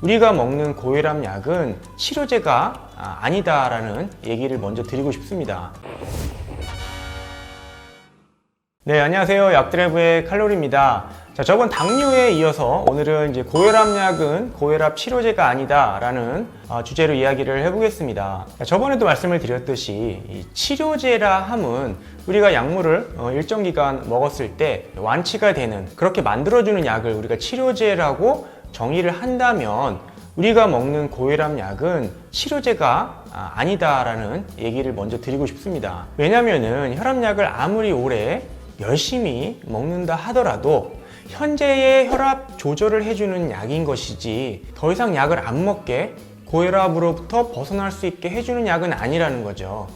우리가 먹는 고혈압 약은 치료제가 아니다라는 얘기를 먼저 드리고 싶습니다. 네, 안녕하세요. 약드라이브의 칼로리입니다. 자, 저번 당뇨에 이어서 오늘은 이제 고혈압 약은 고혈압 치료제가 아니다라는 주제로 이야기를 해보겠습니다. 자, 저번에도 말씀을 드렸듯이 이 치료제라 함은 우리가 약물을 일정 기간 먹었을 때 완치가 되는, 그렇게 만들어주는 약을 우리가 치료제라고 정의를 한다면 우리가 먹는 고혈압 약은 치료제가 아니다라는 얘기를 먼저 드리고 싶습니다. 왜냐면은 혈압약을 아무리 오래 열심히 먹는다 하더라도 현재의 혈압 조절을 해주는 약인 것이지 더 이상 약을 안 먹게 고혈압으로부터 벗어날 수 있게 해주는 약은 아니라는 거죠.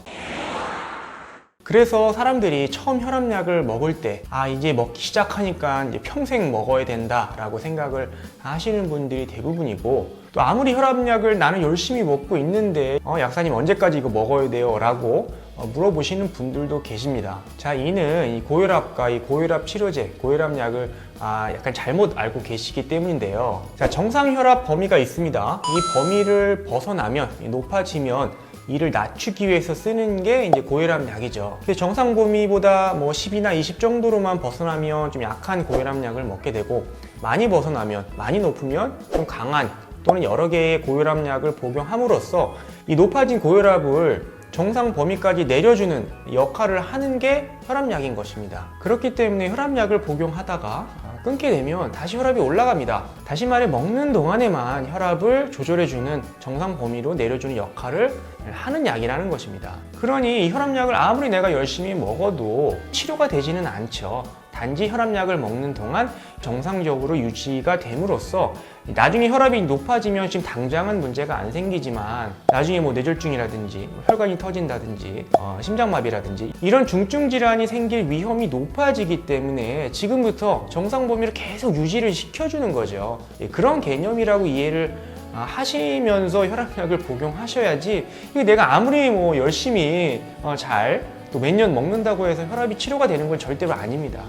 그래서 사람들이 처음 혈압약을 먹을 때 이제 먹기 시작하니까 이제 평생 먹어야 된다라고 생각을 하시는 분들이 대부분이고, 또 아무리 혈압약을 나는 열심히 먹고 있는데 약사님 언제까지 이거 먹어야 돼요? 라고 물어보시는 분들도 계십니다. 자, 이는 이 고혈압과 이 고혈압 치료제, 고혈압약을 약간 잘못 알고 계시기 때문인데요. 자, 정상 혈압 범위가 있습니다. 이 범위를 벗어나면, 높아지면 이를 낮추기 위해서 쓰는 게 이제 고혈압 약이죠. 정상 범위보다 뭐 10이나 20 정도로만 벗어나면 좀 약한 고혈압 약을 먹게 되고, 많이 벗어나면, 많이 높으면 좀 강한 또는 여러 개의 고혈압 약을 복용함으로써 이 높아진 고혈압을 정상 범위까지 내려주는 역할을 하는 게 혈압약인 것입니다. 그렇기 때문에 혈압약을 복용하다가 끊게 되면 다시 혈압이 올라갑니다. 다시 말해, 먹는 동안에만 혈압을 조절해주는, 정상 범위로 내려주는 역할을 하는 약이라는 것입니다. 그러니 이 혈압약을 아무리 내가 열심히 먹어도 치료가 되지는 않죠. 단지 혈압약을 먹는 동안 정상적으로 유지가 됨으로써 나중에 혈압이 높아지면 지금 당장은 문제가 안 생기지만 나중에 뭐 뇌졸중이라든지 혈관이 터진다든지 심장마비라든지 이런 중증 질환이 생길 위험이 높아지기 때문에 지금부터 정상 범위를 계속 유지를 시켜주는 거죠. 그런 개념이라고 이해를 하시면서 혈압약을 복용하셔야지, 이게 내가 아무리 뭐 열심히 또 몇 년 먹는다고 해서 혈압이 치료가 되는 건 절대로 아닙니다.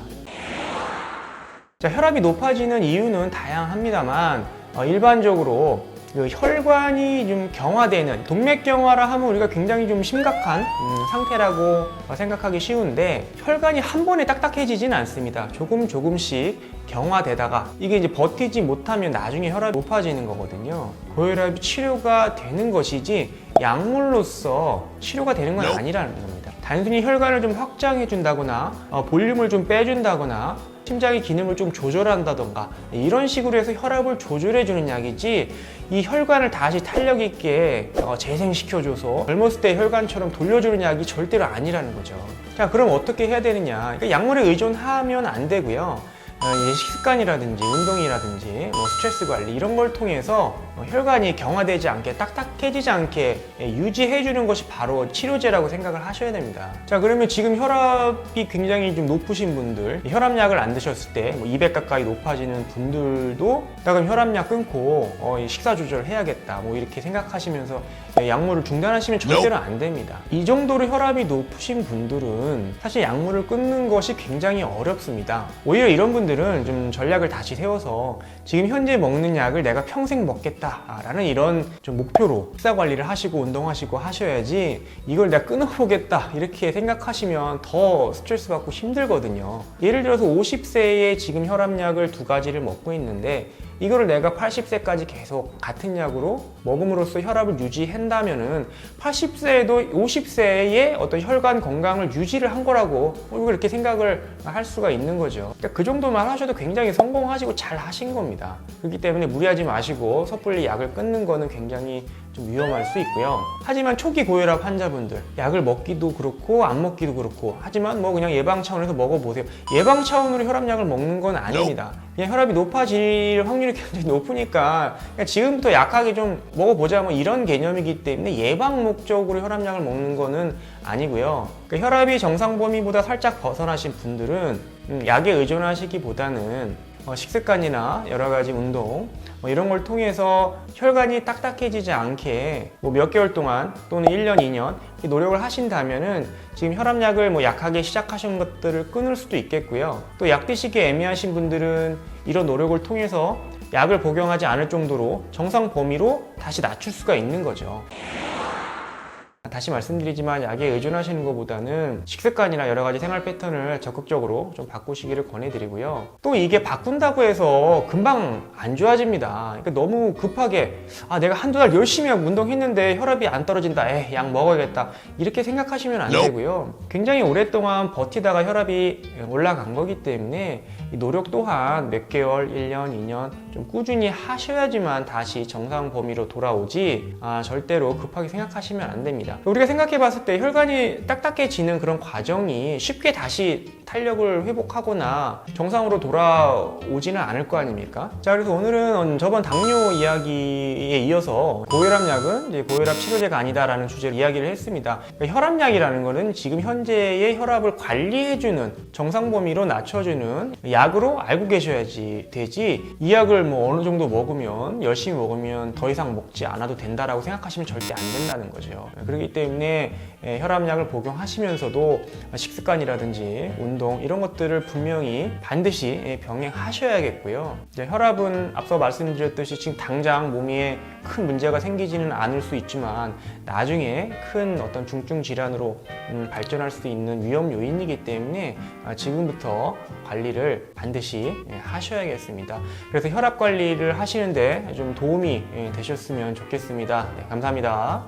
자, 혈압이 높아지는 이유는 다양합니다만 일반적으로 그 혈관이 좀 경화되는, 동맥경화라 하면 우리가 굉장히 좀 심각한 상태라고 생각하기 쉬운데, 혈관이 한 번에 딱딱해지진 않습니다. 조금씩 경화되다가 이게 이제 버티지 못하면 나중에 혈압이 높아지는 거거든요. 고혈압이 치료가 되는 것이지 약물로서 치료가 되는 건 아니라는 겁니다. 단순히 혈관을 좀 확장해 준다거나 볼륨을 좀 빼준다거나 심장의 기능을 좀 조절한다던가 이런 식으로 해서 혈압을 조절해주는 약이지, 이 혈관을 다시 탄력 있게 재생시켜줘서 젊었을 때 혈관처럼 돌려주는 약이 절대로 아니라는 거죠. 자, 그럼 어떻게 해야 되느냐? 그러니까 약물에 의존하면 안 되고요. 식습관이라든지 운동이라든지 스트레스 관리 이런 걸 통해서 혈관이 경화되지 않게, 딱딱해지지 않게 유지해주는 것이 바로 치료제라고 생각을 하셔야 됩니다. 자, 그러면 지금 혈압이 굉장히 좀 높으신 분들, 혈압약을 안 드셨을 때 200 가까이 높아지는 분들도 그럼 혈압약 끊고 식사 조절을 해야겠다 이렇게 생각하시면서 약물을 중단하시면 절대로 안 됩니다. 이 정도로 혈압이 높으신 분들은 사실 약물을 끊는 것이 굉장히 어렵습니다. 오히려 이런 분들은 좀 전략을 다시 세워서 지금 현재 먹는 약을 내가 평생 먹겠다라는 이런 좀 목표로 식사 관리를 하시고 운동하시고 하셔야지, 이걸 내가 끊어보겠다 이렇게 생각하시면 더 스트레스 받고 힘들거든요. 예를 들어서 50세에 지금 혈압약을 2가지를 먹고 있는데 이거를 내가 80세까지 계속 같은 약으로 먹음으로써 혈압을 유지한다면은 80세에도 50세의 어떤 혈관 건강을 유지를 한 거라고 이렇게 생각을 할 수가 있는 거죠. 그러니까 그 정도만 하셔도 굉장히 성공하시고 잘 하신 겁니다. 그렇기 때문에 무리하지 마시고 섣불리 약을 끊는 거는 굉장히 좀 위험할 수 있고요. 하지만 초기 고혈압 환자분들, 약을 먹기도 그렇고 안 먹기도 그렇고, 하지만 그냥 예방 차원에서 먹어보세요. 예방 차원으로 혈압약을 먹는 건 아닙니다. 그냥 혈압이 높아질 확률이 굉장히 높으니까 그냥 지금부터 약하게 좀 먹어보자 이런 개념이기 때문에 예방 목적으로 혈압약을 먹는 거는 아니고요. 그러니까 혈압이 정상 범위보다 살짝 벗어나신 분들은 약에 의존하시기보다는 식습관이나 여러 가지 운동 이런 걸 통해서 혈관이 딱딱해지지 않게 몇 개월 동안 또는 1년, 2년 노력을 하신다면은 지금 혈압약을 약하게 시작하신 것들을 끊을 수도 있겠고요. 또 약 드시기 애매하신 분들은 이런 노력을 통해서 약을 복용하지 않을 정도로 정상 범위로 다시 낮출 수가 있는 거죠. 다시 말씀드리지만 약에 의존하시는 것보다는 식습관이나 여러 가지 생활 패턴을 적극적으로 좀 바꾸시기를 권해드리고요. 또 이게 바꾼다고 해서 금방 안 좋아집니다. 그러니까 너무 급하게 내가 한두 달 열심히 하고 운동했는데 혈압이 안 떨어진다. 약 먹어야겠다. 이렇게 생각하시면 안 되고요. 굉장히 오랫동안 버티다가 혈압이 올라간 거기 때문에 이 노력 또한 몇 개월, 1년, 2년 좀 꾸준히 하셔야지만 다시 정상 범위로 돌아오지 절대로 급하게 생각하시면 안 됩니다. 우리가 생각해 봤을 때 혈관이 딱딱해지는 그런 과정이 쉽게 다시 탄력을 회복하거나 정상으로 돌아오지는 않을 거 아닙니까? 자, 그래서 오늘은 저번 당뇨 이야기에 이어서 고혈압약은 이제 고혈압 치료제가 아니다라는 주제로 이야기를 했습니다. 그러니까 혈압약이라는 거는 지금 현재의 혈압을 관리해주는 정상 범위로 낮춰주는 약으로 알고 계셔야지 되지, 이 약을 뭐 어느 정도 먹으면 열심히 먹으면 더 이상 먹지 않아도 된다라고 생각하시면 절대 안 된다는 거죠. 그렇기 때문에 혈압약을 복용하시면서도 식습관이라든지 운동 이런 것들을 분명히 반드시 병행하셔야겠고요. 혈압은 앞서 말씀드렸듯이 지금 당장 몸에 큰 문제가 생기지는 않을 수 있지만 나중에 큰 어떤 중증 질환으로 발전할 수 있는 위험 요인이기 때문에 지금부터 관리를 반드시 하셔야겠습니다. 그래서 혈압 관리를 하시는데 좀 도움이 되셨으면 좋겠습니다. 네, 감사합니다.